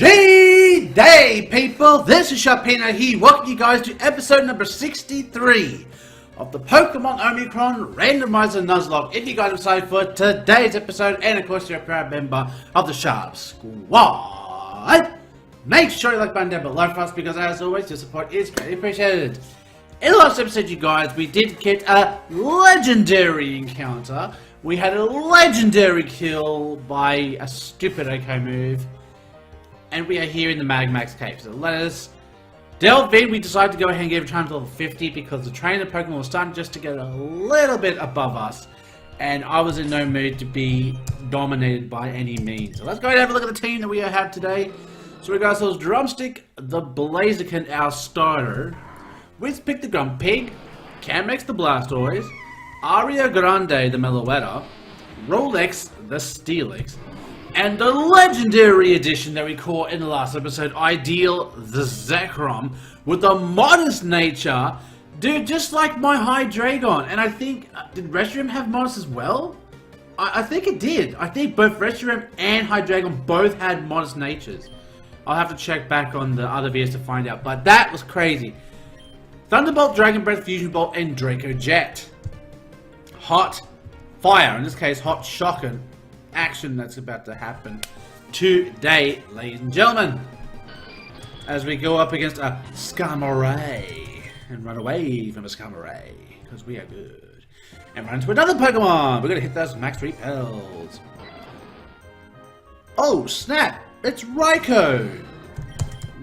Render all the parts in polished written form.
G-Day, people! This is Sharpino here, welcoming you guys to episode number 63 of the Pokémon Omicron Randomizer Nuzlocke. If you guys are excited for today's episode, and of course you're a proud member of the Sharp Squad, make sure you like the button down below for us, because as always, your support is greatly appreciated. In the last episode, you guys, we did get a legendary encounter. We had a legendary kill by a stupid OK move. And we are here in the Magmax Cave. So let us delve in. We decided to go ahead and give a time to level 50 because the trainer Pokemon was starting just to get a little bit above us. And I was in no mood to be dominated by any means. So let's go ahead and have a look at the team that we have today. So we got ourselves Drumstick, the Blaziken, our starter. We've picked the Grumpig, Camex the Blastoise, Aria Grande the Meloetta, Rolex the Steelix, and the legendary edition that we caught in the last episode, Ideal the Zekrom, with a modest nature. Dude, just like my Hydreigon. And I think, did Reshiram have modest as well? I think it did. I think both Reshiram and Hydreigon both had modest natures. I'll have to check back on the other videos to find out, but that was crazy. Thunderbolt, Dragon Breath, Fusion Bolt, and Draco Jet. Hot fire, in this case, hot shock and action that's about to happen today, ladies and gentlemen, as we go up against a Skarmory and run away from a Skarmory because we are good, and run into another Pokemon. We're gonna hit those max repels. Oh snap, it's Raikou.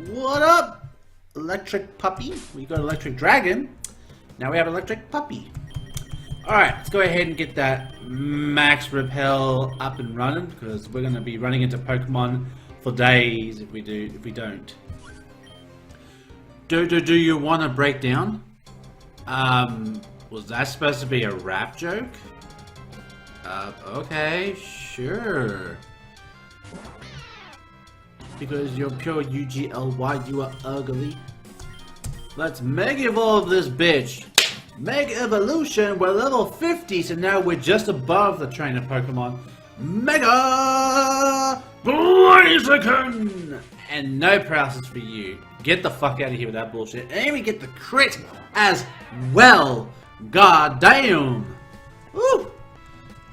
What up, electric puppy? We got electric dragon, now we have electric puppy. Alright, let's go ahead and get that max repel up and running, because we're going to be running into Pokemon for days if we don't. Do you want to break down? Was that supposed to be a rap joke? Okay, sure. Because you're pure UGLY, you are ugly. Let's Mega Evolve this bitch. Mega Evolution, we're level 50, so now we're just above the trainer Pokemon. Mega Blaziken! And no process for you. Get the fuck out of here with that bullshit. And we get the crit as well. God damn. Woo!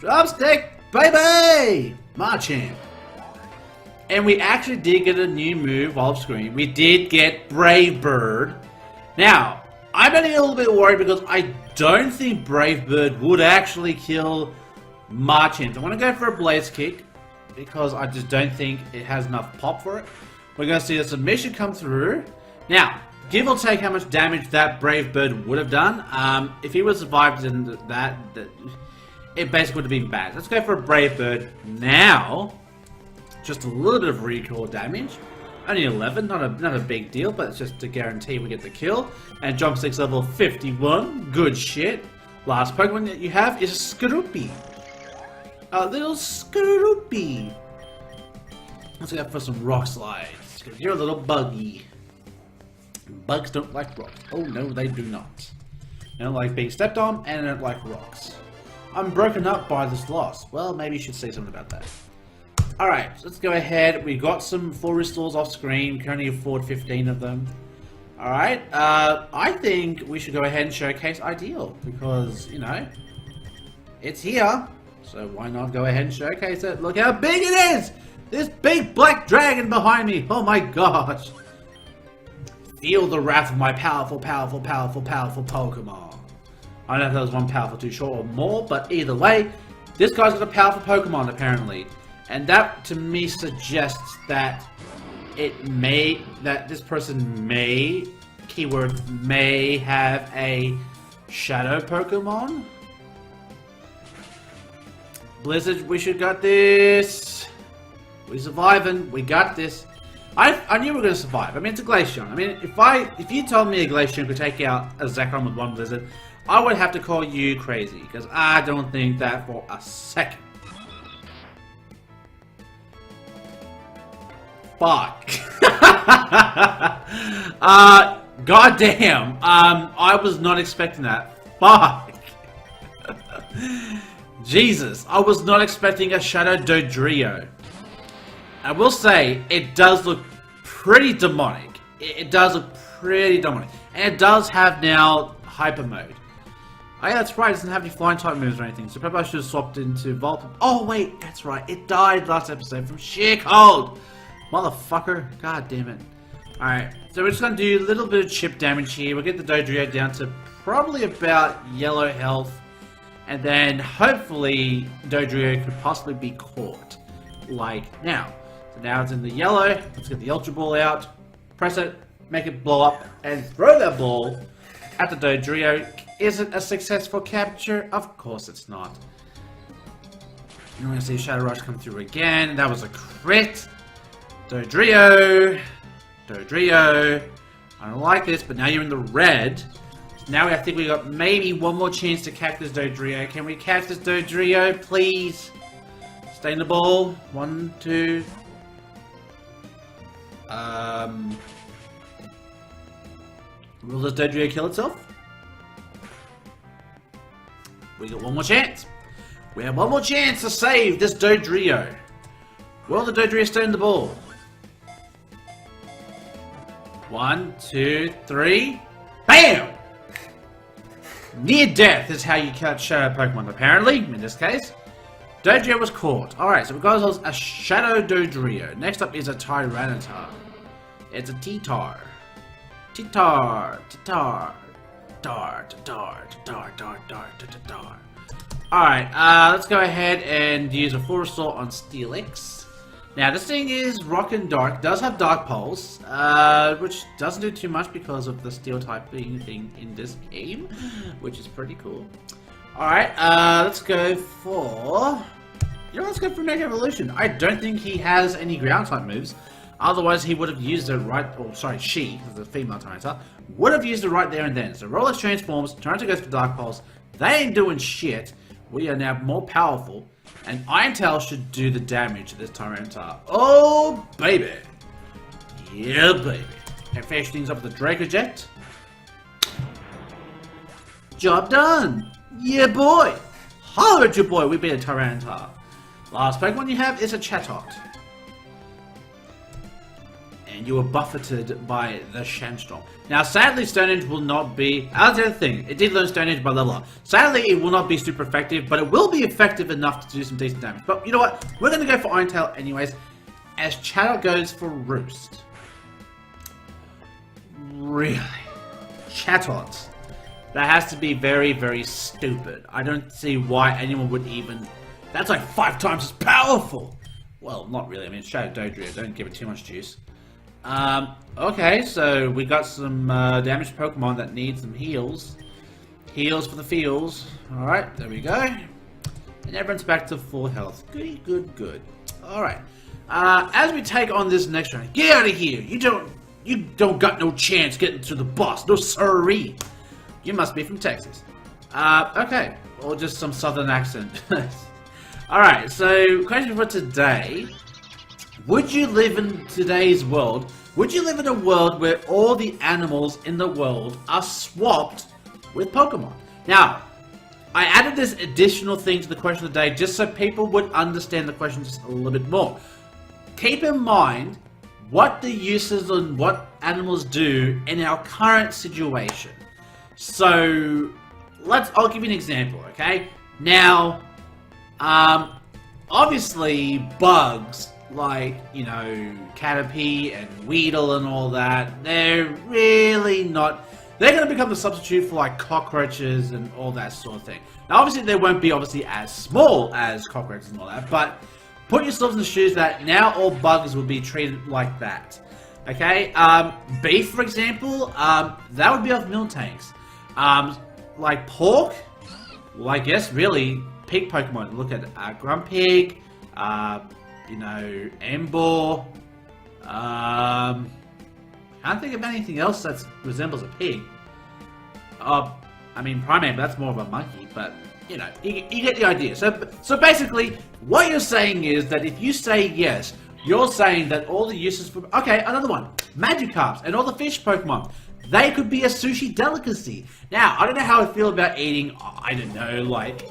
Drumstick, baby! Marching. And we actually did get a new move off screen. We did get Brave Bird. Now, I'm getting a little bit worried because I don't think Brave Bird would actually kill Marchand. I want to go for a Blaze Kick because I just don't think it has enough pop for it. We're going to see a submission come through. Now, give or take how much damage that Brave Bird would have done. If he would have survived in that, it basically would have been bad. Let's go for a Brave Bird now. Just a little bit of recoil damage. Only 11, not a big deal, but it's just to guarantee we get the kill. And Drumstick's level 51, good shit. Last Pokemon that you have is a Skorupi. A little Skorupi. Let's go for some Rock Slides, because you're a little buggy. Bugs don't like rocks. Oh no, they do not. They don't like being stepped on, and they don't like rocks. I'm broken up by this loss. Well, maybe you should say something about that. Alright, so let's go ahead. We got some full restores off screen. Can only afford 15 of them. Alright, I think we should go ahead and showcase Ideal. Because, you know, it's here. So why not go ahead and showcase it? Look how big it is! This big black dragon behind me! Oh my gosh! Feel the wrath of my powerful, powerful, powerful, powerful Pokemon. I don't know if that was one powerful too short or more, but either way, this guy's got a powerful Pokemon apparently. And that, to me, suggests that this person may, keyword may, have a Shadow Pokemon. Blizzard, we should got this. We're surviving. We got this. I knew we were going to survive. I mean, it's a Glaceon. I mean, if you told me a Glaceon could take out a Zekrom with one Blizzard, I would have to call you crazy, because I don't think that for a second. Fuck. Goddamn. I was not expecting that. Fuck. Jesus, I was not expecting a Shadow Dodrio. I will say, it does look pretty demonic. It does look pretty demonic. And it does have now hyper mode. Oh yeah, that's right, it doesn't have any flying type moves or anything, so perhaps I should have swapped into Volt. Oh wait, that's right, it died last episode from sheer cold! Motherfucker, god damn it. Alright, so we're just gonna do a little bit of chip damage here. We'll get the Dodrio down to probably about yellow health, and then hopefully Dodrio could possibly be caught. Like now. So now it's in the yellow, let's get the Ultra Ball out, press it, make it blow up, and throw that ball at the Dodrio. Is it a successful capture? Of course it's not. You're going to see Shadow Rush come through again. That was a crit. Dodrio. Dodrio. I don't like this, but now you're in the red. So now I think we got maybe one more chance to catch this Dodrio. Can we catch this Dodrio, please? Stay in the ball. 1, 2. Will this Dodrio kill itself? We got one more chance. We have one more chance to save this Dodrio. Will the Dodrio stay in the ball? 1, 2, 3. BAM! Near death is how you catch Shadow Pokemon, apparently, in this case. Dodrio was caught. Alright, so we've got ourselves a Shadow Dodrio. Next up is a Tyranitar. It's a T-Tar. T-Tar. T-Tar. Alright, let's go ahead and use a full restore on Steelix. Now, this thing is rock and dark. It does have Dark Pulse, which doesn't do too much because of the steel typing thing in this game, which is pretty cool. Alright, let's go for... You know, let's go for Mega Evolution. I don't think he has any ground type moves. Otherwise, he would have used it right... Oh, sorry, she, the female Tyranitar, would have used it right there and then. So Rolex transforms, Tyranitar goes for Dark Pulse. They ain't doing shit. We are now more powerful. And Iron Tail should do the damage to this Tyranitar. Oh, baby. Yeah, baby. And finish things up with the Draco Jet. Job done. Yeah, boy. Holler at your boy. We beat a Tyranitar. Last Pokemon you have is a Chatot. And you were buffeted by the Shandstorm. Now, sadly, Stone Edge will not be... That's the other thing. It did learn Stone Edge by level up. Sadly, it will not be super effective, but it will be effective enough to do some decent damage. But you know what? We're going to go for Iron Tail anyways, as Chatot goes for Roost. Really? Chatot. That has to be very, very stupid. I don't see why anyone would even... That's like 5 times as powerful! Well, not really. I mean, Shadow Dodrio. Don't give it too much juice. Okay, so we got some damaged Pokemon that need some heals. Heals for the feels. Alright, there we go. And everyone's back to full health. Goody, good, good. Alright. As we take on this next round, get out of here! You don't got no chance getting to the boss. No siree. You must be from Texas. Okay. Or just some southern accent. Alright, so question for today. Would you live in today's world? Would you live in a world where all the animals in the world are swapped with Pokemon? Now, I added this additional thing to the question of the day just so people would understand the question just a little bit more. Keep in mind what the uses and what animals do in our current situation. So, I'll give you an example, okay? Now, obviously, bugs, like, you know, Caterpie and Weedle and all that, they're really not... They're going to become the substitute for, like, cockroaches and all that sort of thing. Now, obviously, they won't be, as small as cockroaches and all that, but put yourselves in the shoes that now all bugs will be treated like that. Okay? Beef, for example, that would be off Miltanks. Like pork, well, I guess, really, pig Pokemon. Look at Grumpig, you know, Emboar. Can't think of anything else that resembles a pig. I mean, Primeape, that's more of a monkey, but, you know, you get the idea. So basically, what you're saying is that if you say yes, you're saying that all the uses for... Okay, another one. Magikarps and all the fish Pokemon. They could be a sushi delicacy. Now, I don't know how I feel about eating, I don't know, like,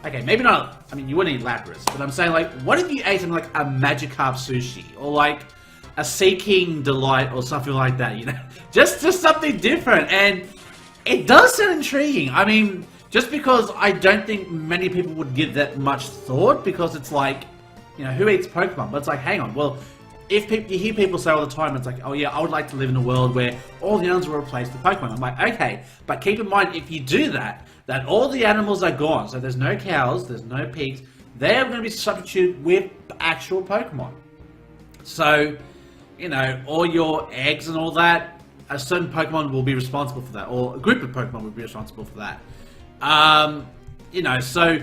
okay, maybe not, I mean, you wouldn't eat Lapras, but I'm saying, like, what if you ate something like a Magikarp sushi? Or, like, a Seeking Delight or something like that, you know? Just something different, and it does sound intriguing. I mean, just because I don't think many people would give that much thought, because it's like, you know, who eats Pokemon? But it's like, hang on, well, if you hear people say all the time, it's like, oh yeah, I would like to live in a world where all the animals were replaced with Pokemon. I'm like, okay, but keep in mind, if you do that, that all the animals are gone. So there's no cows, there's no pigs. They're going to be substituted with actual Pokemon. So, you know, all your eggs and all that, a certain Pokemon will be responsible for that, or a group of Pokemon will be responsible for that. You know, so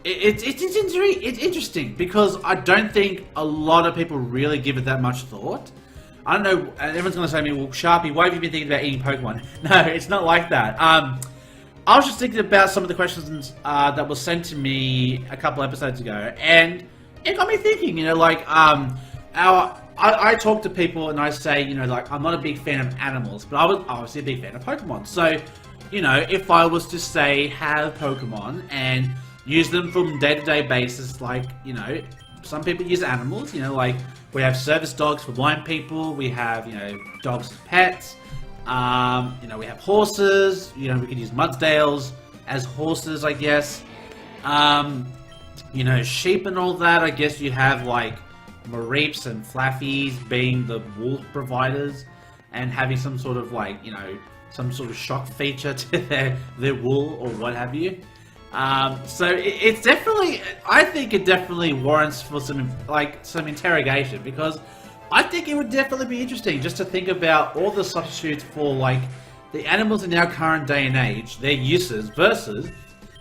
it's interesting, because I don't think a lot of people really give it that much thought. I don't know, everyone's going to say to me, well, Sharpie, why have you been thinking about eating Pokemon? No, it's not like that. I was just thinking about some of the questions that were sent to me a couple episodes ago, and it got me thinking, you know, like, I talk to people and I say, you know, like, I'm not a big fan of animals, but I was obviously a big fan of Pokemon. So, you know, if I was to say have Pokemon and use them from day-to-day basis, like, you know, some people use animals, you know, like, we have service dogs for blind people, we have, you know, dogs as pets, you know, we have horses, you know, we could use Mudsdales as horses, I guess, you know, sheep and all that, I guess you have, like, Mareeps and Flaffies being the wool providers, and having some sort of, like, you know, some sort of shock feature to their wool or what have you. So it's definitely, I think it definitely warrants for some interrogation, because I think it would definitely be interesting just to think about all the substitutes for, like, the animals in our current day and age, their uses, versus,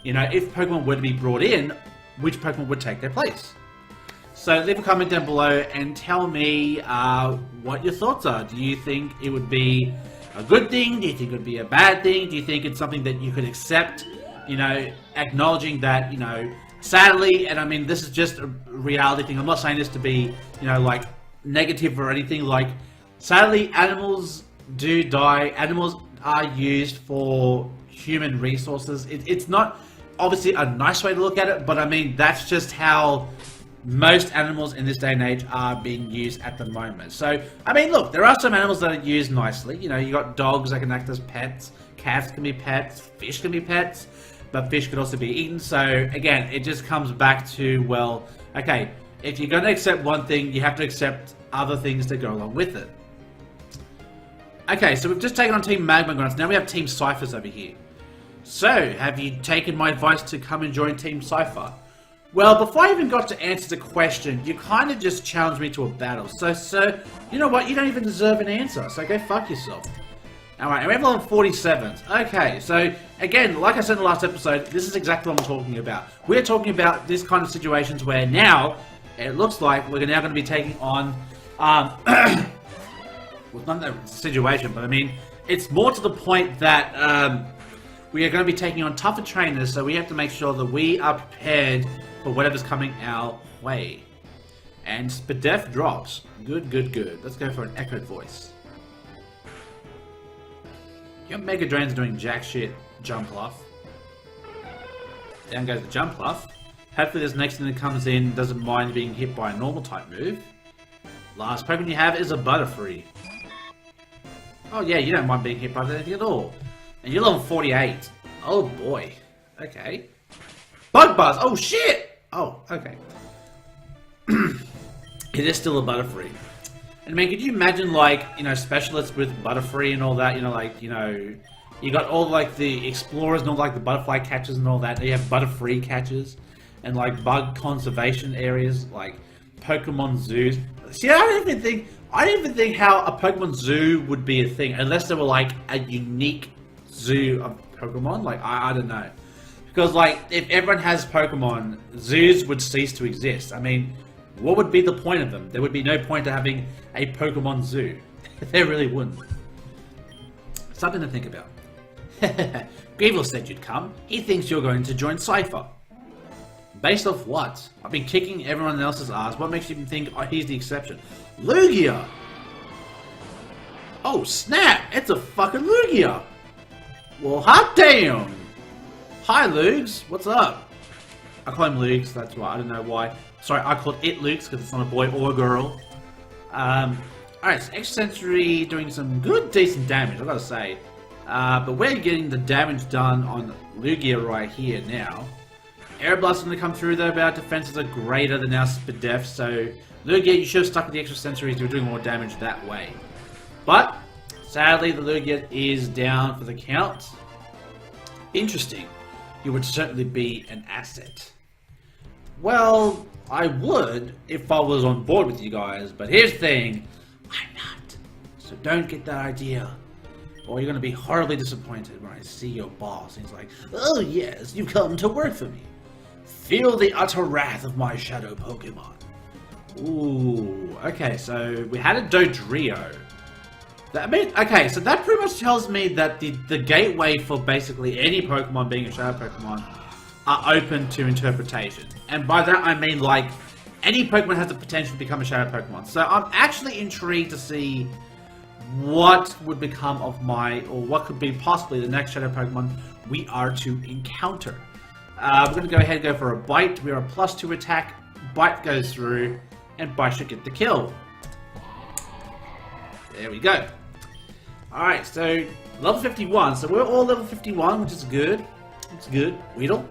you know, if Pokemon were to be brought in, which Pokemon would take their place. So leave a comment down below and tell me what your thoughts are. Do you think it would be a good thing? Do you think it would be a bad thing? Do you think it's something that you could accept? You know, acknowledging that, you know, sadly, and I mean, this is just a reality thing. I'm not saying this to be, you know, like, negative or anything. Like, sadly, animals do die. Animals are used for human resources. It's not obviously a nice way to look at it, but I mean, that's just how most animals in this day and age are being used at the moment. So, I mean, look, there are some animals that are used nicely. You know, you got dogs that can act as pets, cats can be pets, fish can be pets, but fish could also be eaten. So, again, it just comes back to, well, okay, if you're going to accept one thing, you have to accept other things that go along with it. Okay, so we've just taken on Team Magma Grunts. Now we have Team Cyphers over here. So, have you taken my advice to come and join Team Cypher? Well, before I even got to answer the question, you kind of just challenged me to a battle. So, you know what? You don't even deserve an answer, so go fuck yourself. Alright, and we have level 47. Okay, so, again, like I said in the last episode, this is exactly what I'm talking about. We're talking about this kind of situations where now, it looks like we're now going to be taking on, well, not that situation, but I mean, it's more to the point that, we are going to be taking on tougher trainers, so we have to make sure that we are prepared for whatever's coming our way. And Spadef drops. Good, good, good. Let's go for an echoed voice. Your Mega Drain's doing jack shit, Jumpluff. Down goes the Jumpluff. Hopefully this next thing that comes in doesn't mind being hit by a normal type move. Last Pokemon you have is a Butterfree. Oh yeah, you don't mind being hit by anything at all. And you're level 48. Oh boy. Okay. Bug Buzz! Oh shit! Oh, okay. It is still a Butterfree. And I mean, could you imagine, like, you know, specialists with Butterfree and all that, you know, like, you know, you got all, like, the explorers and all, like, the butterfly catchers and all that. You have Butterfree catchers and, like, bug conservation areas, like Pokemon zoos. See, I didn't even think how a Pokemon zoo would be a thing, unless there were, like, a unique zoo of Pokemon. Like, I don't know. Because, like, if everyone has Pokemon, zoos would cease to exist. I mean, what would be the point of them? There would be no point to having a Pokemon zoo. There really wouldn't. Something to think about. Greevil said you'd come. He thinks you're going to join Cypher. Based off what? I've been kicking everyone else's ass. What makes you think he's the exception? Lugia! Oh snap! It's a fucking Lugia! Well, hot damn! Hi Lugs, what's up? I call him Lugs, that's why. I don't know why. Sorry, I called it Lugs because it's not a boy or a girl. Alright, so extra sensory doing some good, decent damage, I've got to say. But we're getting the damage done on Lugia right here now. Air Blast is going to come through though, but our defenses are greater than our Spadef, so Lugia, you should have stuck with the extra sensories, you're doing more damage that way. But, sadly, the Lugia is down for the count. Interesting. You would certainly be an asset. Well, I would if I was on board with you guys, but here's the thing, I'm not. So don't get that idea, or you're going to be horribly disappointed when I see your boss and he's like, oh yes, you come to work for me. Feel the utter wrath of my shadow Pokemon. Ooh, okay, so we had a Dodrio. Okay, so that pretty much tells me that the gateway for basically any Pokemon being a shadow Pokemon are open to interpretation. And by that I mean like any Pokemon has the potential to become a shadow Pokemon. So I'm actually intrigued to see what would become of or what could be possibly the next shadow Pokemon we are to encounter. We're going to go ahead and go for a Bite. We are a +2 attack. Bite goes through, and Bite should get the kill. There we go. Alright, so level 51. So we're all level 51, which is good. It's good. Weedle.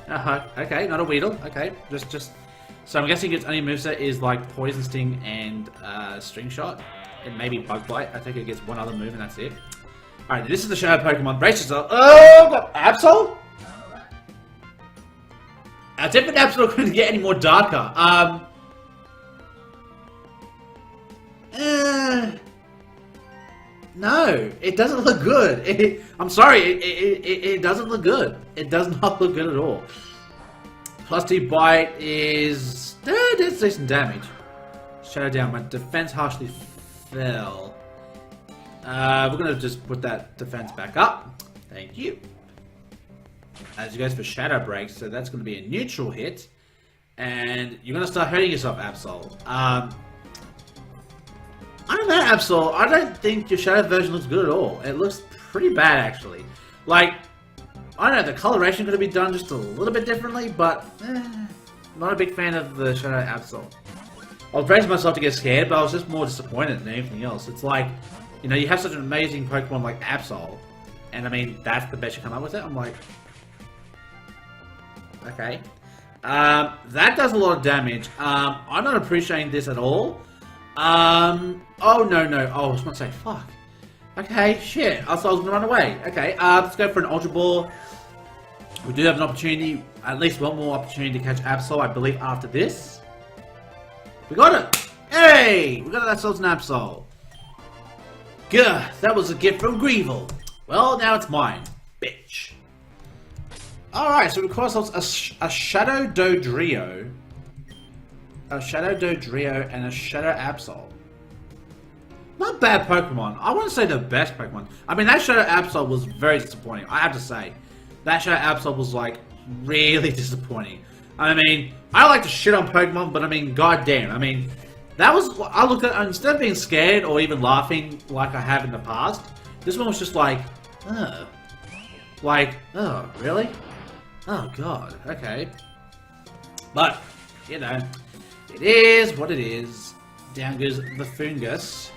Okay, not a Weedle. Okay, just. So I'm guessing its only moveset is like Poison Sting and String Shot, and maybe Bug Bite. I think it gets one other move, and that's it. Alright, this is the shadow Pokemon. Brace yourself. Oh, Absol? Our different Absol couldn't get any more darker. No, it doesn't look good. I'm sorry, it doesn't look good. It does not look good at all. +2 Bite is... That's decent damage. Shadow down. My defense harshly fell. We're going to just put that defense back up. Thank you. As you goes for Shadow Break, so that's going to be a neutral hit. And you're going to start hurting yourself, Absol. I don't know, Absol. I don't think your Shadow version looks good at all. It looks pretty bad, actually. Like, I don't know, the coloration could have been done just a little bit differently, but not a big fan of the Shadow Absol. I was bracing myself to get scared, but I was just more disappointed than anything else. It's like, you know, you have such an amazing Pokemon like Absol, and I mean, that's the best you come up with it. I'm like, okay. That does a lot of damage. I'm not appreciating this at all. Oh, no. Oh, I was going to say, fuck. Okay, shit. I thought I was going to run away. Okay, let's go for an Ultra Ball. We do have an opportunity, at least one more opportunity to catch Absol, I believe, after this. We got it! Hey! We got ourselves an Absol. Gah, that was a gift from Greevil. Well, now it's mine. Bitch. Alright, so we call ourselves a Shadow Dodrio. A Shadow Dodrio and a Shadow Absol. Not bad Pokemon. I wouldn't say the best Pokemon. I mean, that Shadow Absol was very disappointing. I have to say. That Shadow Absol was, like, really disappointing. I mean, I like to shit on Pokemon, but I mean, goddamn. I mean, that was... I looked at it, instead of being scared or even laughing like I have in the past, this one was just like, ugh. Like, oh, really? Oh, God. Okay. But, you know, it is what it is. Down goes the Fungus.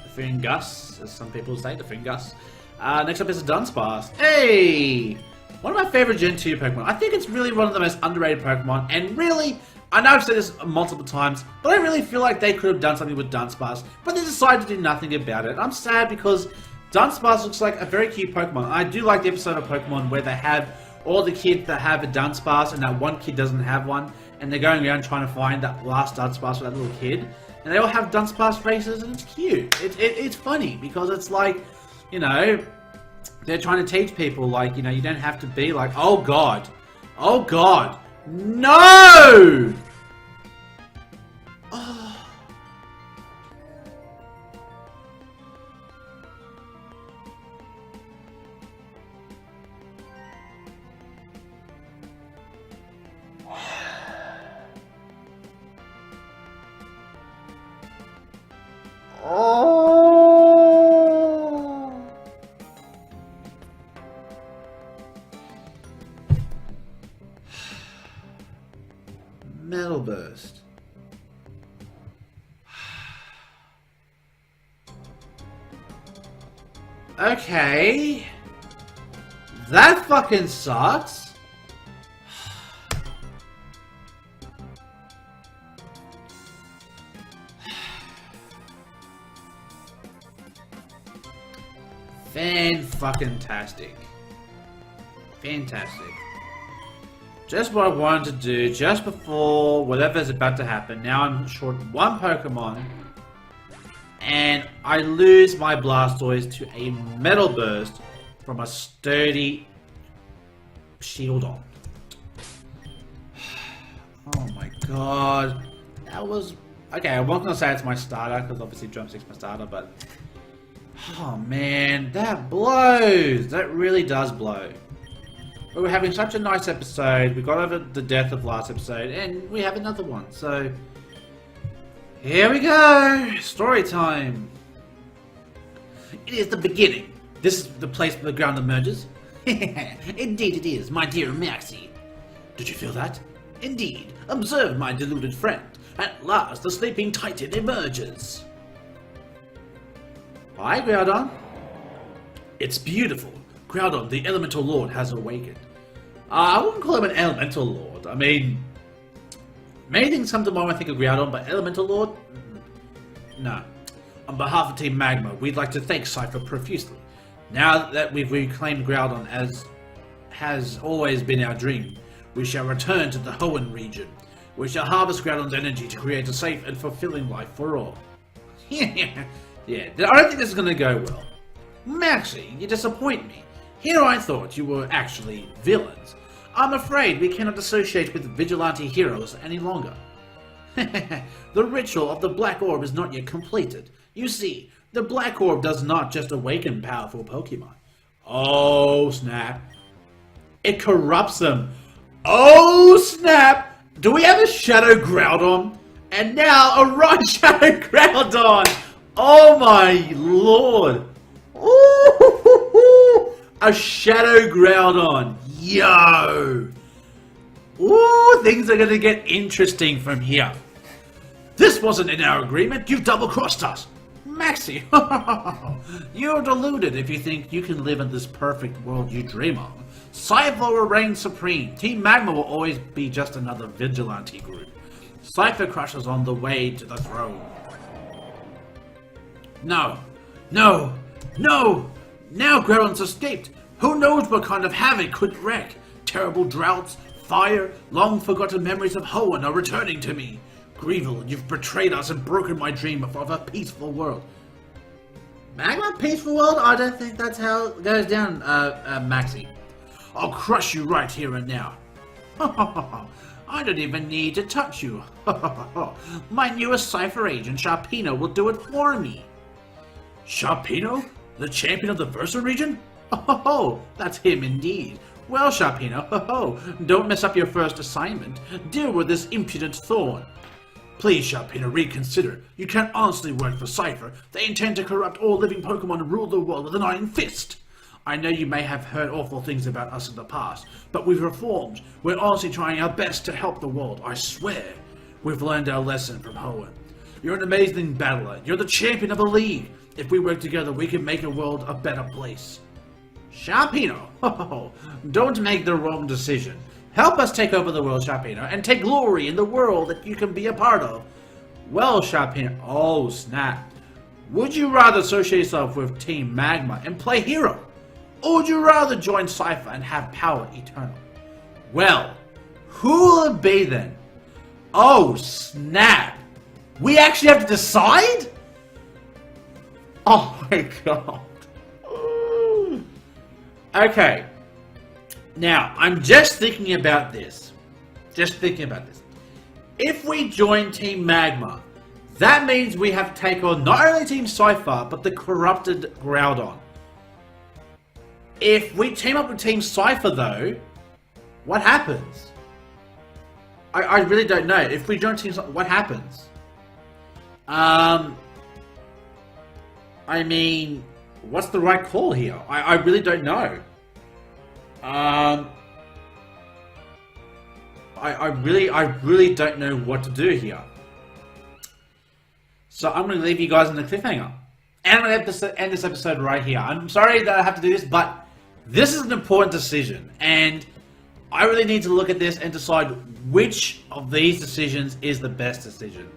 The Fungus, as some people say, the Fungus. Next up is a Dunsparce. Hey! One of my favorite Gen 2 Pokemon. I think it's really one of the most underrated Pokemon, and really, I know I've said this multiple times, but I really feel like they could have done something with Dunsparce, but they decided to do nothing about it. And I'm sad because Dunsparce looks like a very cute Pokemon. I do like the episode of Pokemon where they have all the kids that have a Dunsparce and that one kid doesn't have one, and they're going around trying to find that last Dunsparce for that little kid, and they all have Dunsparce races, and it's cute. It's funny, because it's like, you know, they're trying to teach people, like, you know, you don't have to be like, oh God, no! Oh. Metal burst. Okay. That fucking sucks. Fan-fucking-tastic. Fantastic. Just what I wanted to do just before whatever's about to happen. Now I'm short one Pokemon. And I lose my Blastoise to a Metal Burst from a sturdy Shieldon. Oh my god. That was... Okay, I'm not going to say it's my starter, because obviously Drumstick's my starter, but... Oh man, that blows! That really does blow. We were having such a nice episode, we got over the death of last episode, and we have another one, so... Here we go! Story time! It is the beginning. This is the place where the ground emerges. Indeed it is, my dear Maxie. Did you feel that? Indeed. Observe, my deluded friend. At last, the sleeping titan emerges. Hi, Groudon. It's beautiful. Groudon, the elemental lord, has awakened. I wouldn't call him an elemental lord. I mean, many things come to mind when I think of Groudon, but elemental lord? No. On behalf of Team Magma, we'd like to thank Cypher profusely. Now that we've reclaimed Groudon, as has always been our dream, we shall return to the Hoenn region. We shall harvest Groudon's energy to create a safe and fulfilling life for all. Yeah, I don't think this is going to go well. Maxie, you disappoint me. Here I thought you were actually villains. I'm afraid we cannot associate with vigilante heroes any longer. The ritual of the Black Orb is not yet completed. You see, the Black Orb does not just awaken powerful Pokemon. Oh, snap. It corrupts them. Oh, snap. Do we have a Shadow Groudon? And now a Right Shadow Groudon. Oh my lord. Ooh, a Shadow Groudon. Yo. Ooh, things are going to get interesting from here. This wasn't in our agreement. You've double-crossed us. Maxie, you're deluded if you think you can live in this perfect world you dream of. Cypher will reign supreme. Team Magma will always be just another vigilante group. Cypher Crusher's on the way to the throne. No. Now Groudon's escaped. Who knows what kind of havoc could wreak? Terrible droughts, fire, long-forgotten memories of Hoenn are returning to me. Greevil, you've betrayed us and broken my dream of a peaceful world. Magma? Peaceful world? I don't think that's how it goes down, Maxie. I'll crush you right here and now. I don't even need to touch you. My newest Cypher agent, Sharpino, will do it for me. Sharpino? The champion of the Versa region? Oh, that's him indeed. Well, Sharpino, don't mess up your first assignment. Deal with this impudent thorn. Please, Sharpino, reconsider. You can't honestly work for Cypher. They intend to corrupt all living Pokemon and rule the world with an iron fist. I know you may have heard awful things about us in the past, but we've reformed. We're honestly trying our best to help the world, I swear. We've learned our lesson from Hoenn. You're an amazing battler. You're the champion of the league. If we work together, we can make the world a better place. Sharpino, don't make the wrong decision. Help us take over the world, Sharpino, and take glory in the world that you can be a part of. Well, Sharpino, oh snap. Would you rather associate yourself with Team Magma and play hero? Or would you rather join Cypher and have power eternal? Well, who will it be then? Oh snap. We actually have to decide? Oh my god. Okay. Now, I'm just thinking about this. If we join Team Magma, that means we have to take on not only Team Cypher, but the corrupted Groudon. If we team up with Team Cypher, though, what happens? I really don't know. If we join Team Cypher, what happens? I mean, what's the right call here? I really don't know. I really don't know what to do here. So I'm going to leave you guys on the cliffhanger. And I'm going to end this episode right here. I'm sorry that I have to do this, but this is an important decision. And I really need to look at this and decide which of these decisions is the best decision.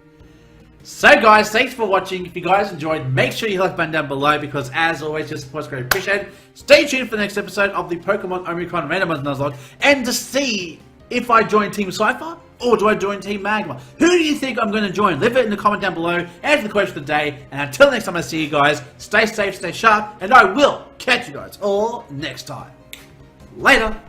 So guys, thanks for watching. If you guys enjoyed, make sure you hit the like button down below, because as always, your support is greatly appreciated. Stay tuned for the next episode of the Pokémon Omicron Randomizer Nuzlocke, and to see if I join Team Cypher or do I join Team Magma. Who do you think I'm going to join? Leave it in the comment down below. Answer the question of the day, and until next time I see you guys, stay safe, stay sharp, and I will catch you guys all next time. Later.